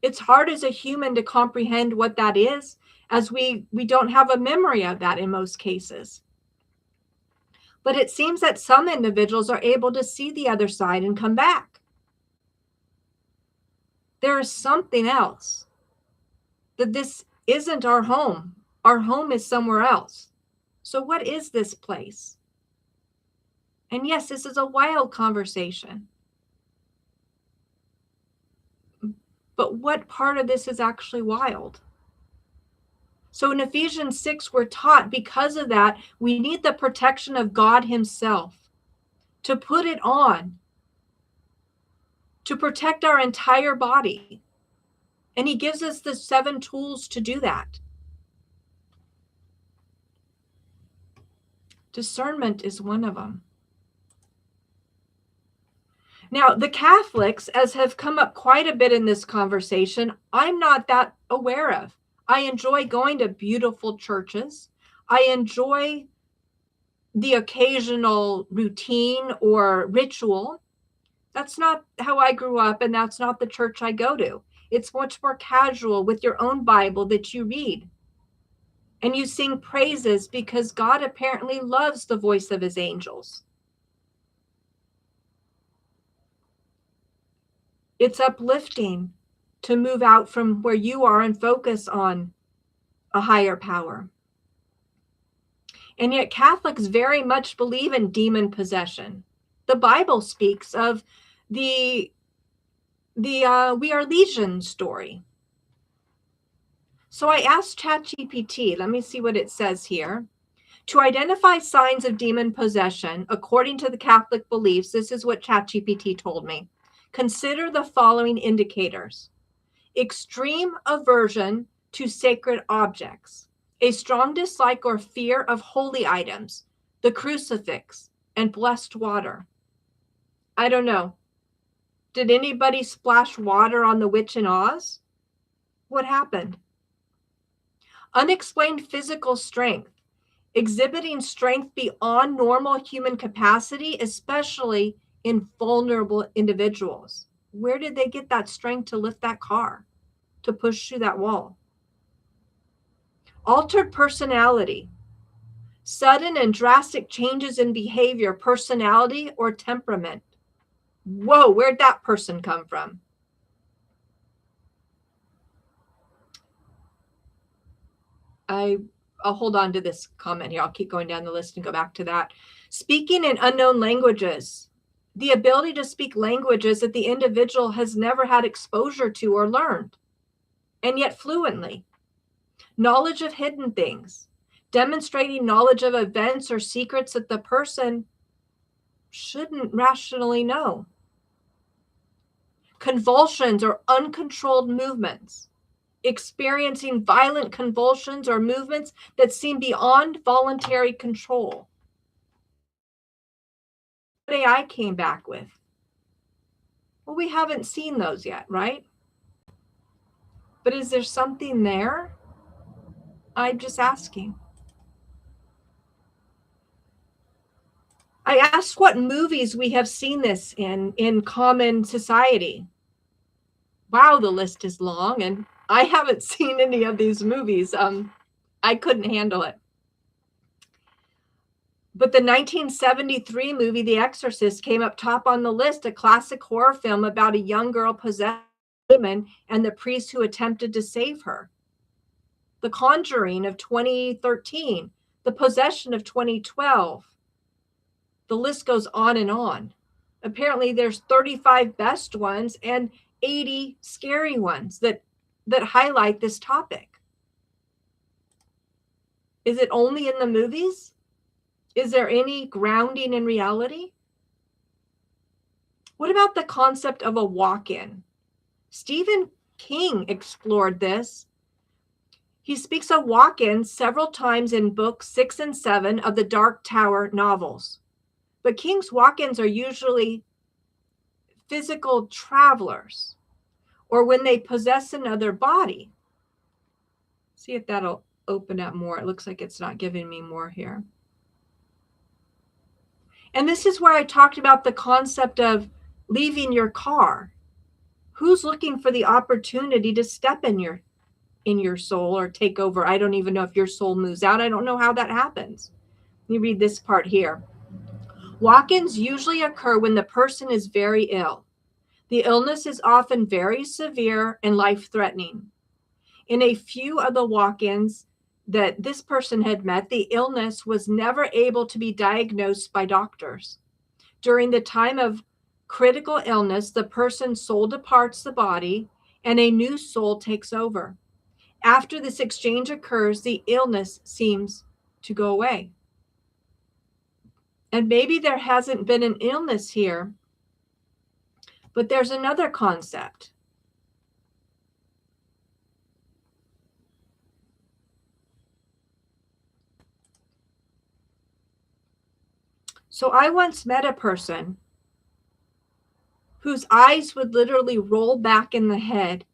It's hard as a human to comprehend what that is, as we don't have a memory of that in most cases. But it seems that some individuals are able to see the other side and come back. There is something else, that this isn't our home. Our home is somewhere else. So what is this place? And yes, this is a wild conversation. But what part of this is actually wild? So in Ephesians 6, we're taught because of that, we need the protection of God himself to put it on, to protect our entire body. And he gives us the 7 tools to do that. Discernment is one of them. Now, the Catholics, as have come up quite a bit in this conversation, I'm not that aware of. I enjoy going to beautiful churches. I enjoy the occasional routine or ritual. That's not how I grew up, and that's not the church I go to. It's much more casual with your own Bible that you read. And you sing praises because God apparently loves the voice of his angels. It's uplifting to move out from where you are and focus on a higher power. And yet Catholics very much believe in demon possession. The Bible speaks of the We Are Legion story. So I asked ChatGPT, let me see what it says here. To identify signs of demon possession, according to the Catholic beliefs, this is what ChatGPT told me. Consider the following indicators: extreme aversion to sacred objects, a strong dislike or fear of holy items, the crucifix, and blessed water. I don't know. Did anybody splash water on the witch in Oz? What happened? Unexplained physical strength, exhibiting strength beyond normal human capacity, especially in vulnerable individuals. Where did they get that strength to lift that car, to push through that wall? Altered personality, sudden and drastic changes in behavior, personality, or temperament. Whoa, where'd that person come from? I'll hold on to this comment here. I'll keep going down the list and go back to that. Speaking in unknown languages, the ability to speak languages that the individual has never had exposure to or learned, and yet fluently. Knowledge of hidden things, demonstrating knowledge of events or secrets that the person shouldn't rationally know. convulsions or uncontrolled movements, experiencing violent convulsions or movements that seem beyond voluntary control. What AI came back with? Well, we haven't seen those yet, right? But is there something there? I'm just asking. I asked what movies we have seen this in common society. Wow, the list is long, and I haven't seen any of these movies. I couldn't handle it. But the 1973 movie, The Exorcist, came up top on the list, a classic horror film about a young girl possessed by a demon and the priest who attempted to save her. The Conjuring of 2013, The Possession of 2012. The list goes on and on. Apparently there's 35 best ones and 80 scary ones that highlight this topic. Is it only in the movies? Is there any grounding in reality? What about the concept of a walk-in? Stephen King explored this. He speaks of walk-ins several times in books 6 and 7 of the Dark Tower novels. But King's walk-ins are usually physical travelers or when they possess another body. See if that'll open up more. It looks like it's not giving me more here. And this is where I talked about the concept of leaving your car. Who's looking for the opportunity to step in your soul or take over? I don't even know if your soul moves out. I don't know how that happens. Let me read this part here. Walk-ins usually occur when the person is very ill. The illness is often very severe and life-threatening. In a few of the walk-ins that this person had met, the illness was never able to be diagnosed by doctors. During the time of critical illness, the person's soul departs the body and a new soul takes over. After this exchange occurs, the illness seems to go away. And maybe there hasn't been an illness here, but there's another concept. So I once met a person whose eyes would literally roll back in the head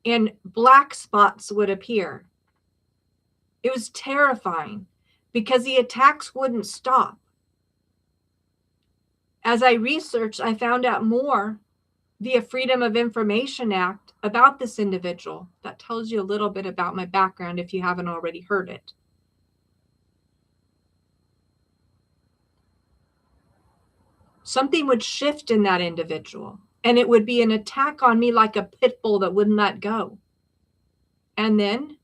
and black spots would appear. It was terrifying because the attacks wouldn't stop. As I researched, I found out more via Freedom of Information Act about this individual. That tells you a little bit about my background if you haven't already heard it. Something would shift in that individual, and it would be an attack on me like a pit bull that wouldn't let go. And then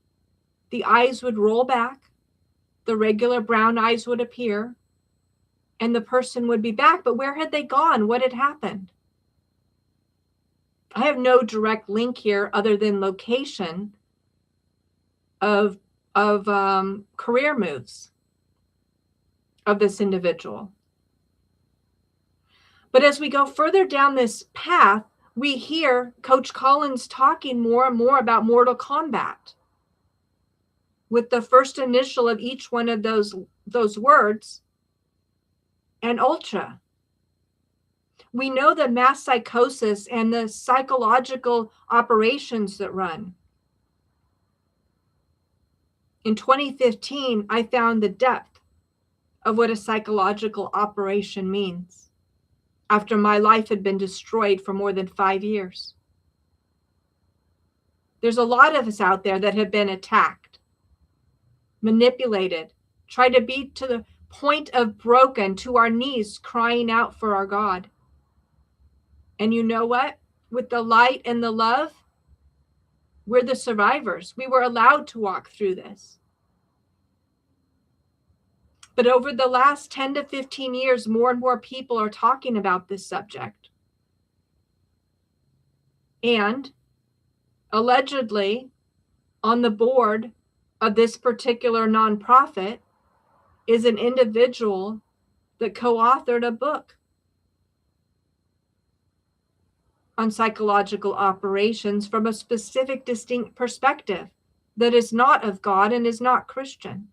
the eyes would roll back, the regular brown eyes would appear, and the person would be back. But where had they gone? What had happened? I have no direct link here other than location of career moves of this individual. But as we go further down this path, we hear Coach Collins talking more and more about Mortal Kombat, with the first initial of each one of those words, and Ultra. We know the mass psychosis and the psychological operations that run. In 2015, I found the depth of what a psychological operation means after my life had been destroyed for more than 5 years. There's a lot of us out there that have been attacked, manipulated, tried to be to the point of broken, to our knees, crying out for our God. And you know what? With the light and the love, we're the survivors. We were allowed to walk through this. But over the last 10 to 15 years, more and more people are talking about this subject. And allegedly, on the board of this particular nonprofit is an individual that co-authored a book. on psychological operations from a specific, distinct perspective that is not of God and is not Christian.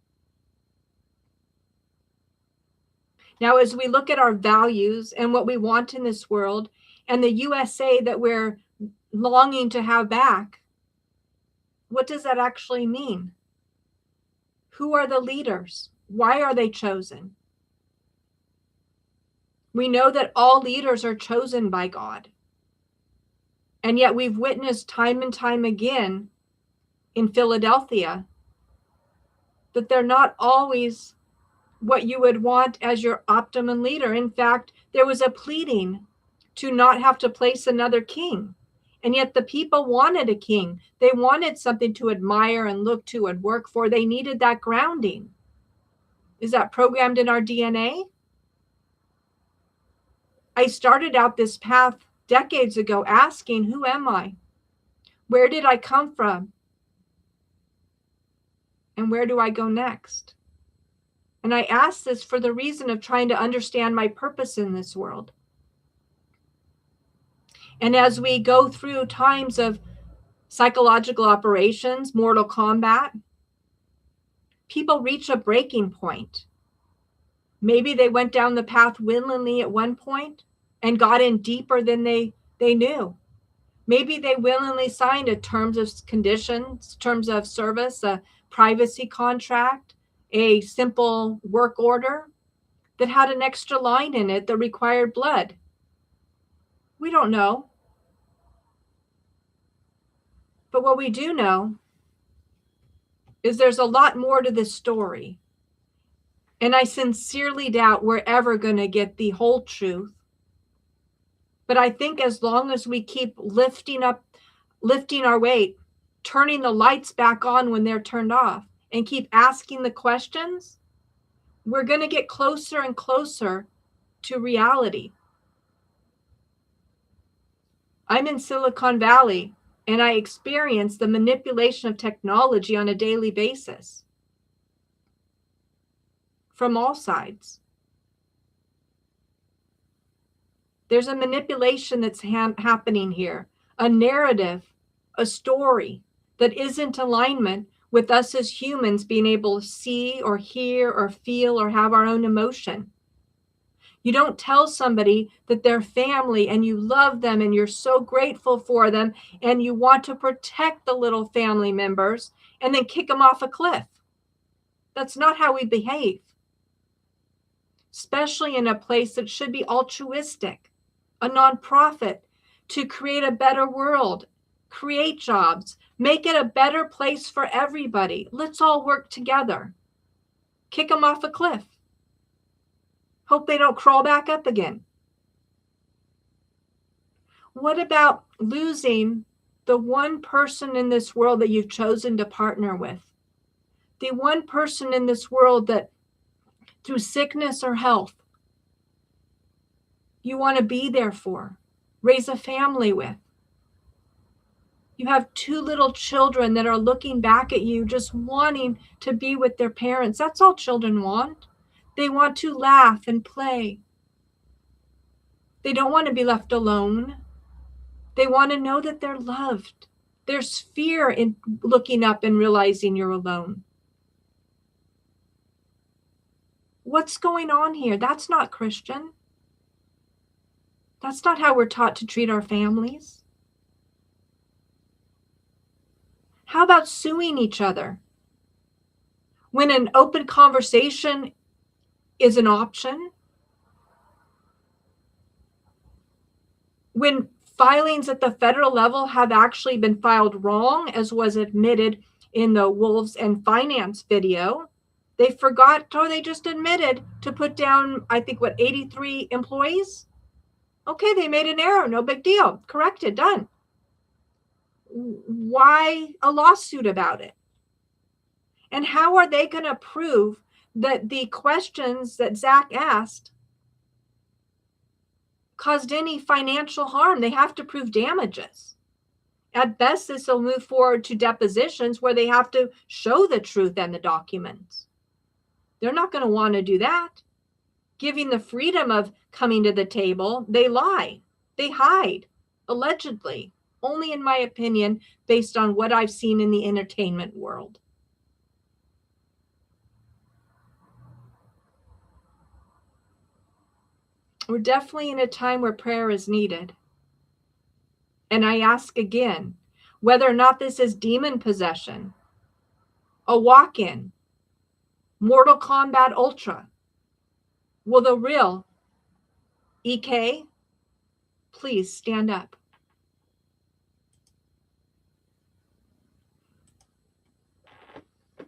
Now, as we look at our values and what we want in this world and the USA that we're longing to have back, what does that actually mean? Who are the leaders? Why are they chosen? We know that all leaders are chosen by God. And yet we've witnessed time and time again in Philadelphia that they're not always what you would want as your optimum leader. In fact, there was a pleading to not have to place another king. And yet the people wanted a king. They wanted something to admire and look to and work for. They needed that grounding. Is that programmed in our DNA? I started out this path decades ago asking, who am I? Where did I come from? And where do I go next? And I asked this for the reason of trying to understand my purpose in this world. And as we go through times of psychological operations, mortal combat, people reach a breaking point. Maybe they went down the path willingly at one point and got in deeper than they knew. Maybe they willingly signed a terms of conditions, terms of service, a privacy contract, a simple work order that had an extra line in it that required blood. We don't know. But what we do know is there's a lot more to this story. And I sincerely doubt we're ever going to get the whole truth. But I think as long as we keep lifting our weight, turning the lights back on when they're turned off, and keep asking the questions, we're going to get closer and closer to reality. I'm in Silicon Valley, and I experience the manipulation of technology on a daily basis from all sides. There's a manipulation that's happening here, a narrative, a story that isn't alignment with us as humans being able to see or hear or feel or have our own emotion. You don't tell somebody that they're family and you love them and you're so grateful for them and you want to protect the little family members and then kick them off a cliff. That's not how we behave, especially in a place that should be altruistic, a nonprofit to create a better world, create jobs, make it a better place for everybody. Let's all work together. Kick them off a cliff. Hope they don't crawl back up again. What about losing the one person in this world that you've chosen to partner with? The one person in this world that through sickness or health, you want to be there for, raise a family with. You have two little children that are looking back at you, just wanting to be with their parents. That's all children want. They want to laugh and play. They don't want to be left alone. They want to know that they're loved. There's fear in looking up and realizing you're alone. What's going on here? That's not Christian. That's not how we're taught to treat our families. How about suing each other? When an open conversation is an option, when filings at the federal level have actually been filed wrong, as was admitted in the Wolves and Finance video, they forgot or they just admitted to put down, 83 employees? Okay, they made an error, no big deal. Corrected, done. Why a lawsuit about it? And how are they going to prove that the questions that Zach asked caused any financial harm? They have to prove damages. At best, this will move forward to depositions where they have to show the truth and the documents. They're not going to want to do that. Giving the freedom of coming to the table, they lie, they hide. Allegedly, only in my opinion, based on what I've seen in the entertainment world. We're definitely in a time where prayer is needed. And I ask again, whether or not this is demon possession, a walk-in, Mortal Kombat Ultra, will the real EK please stand up?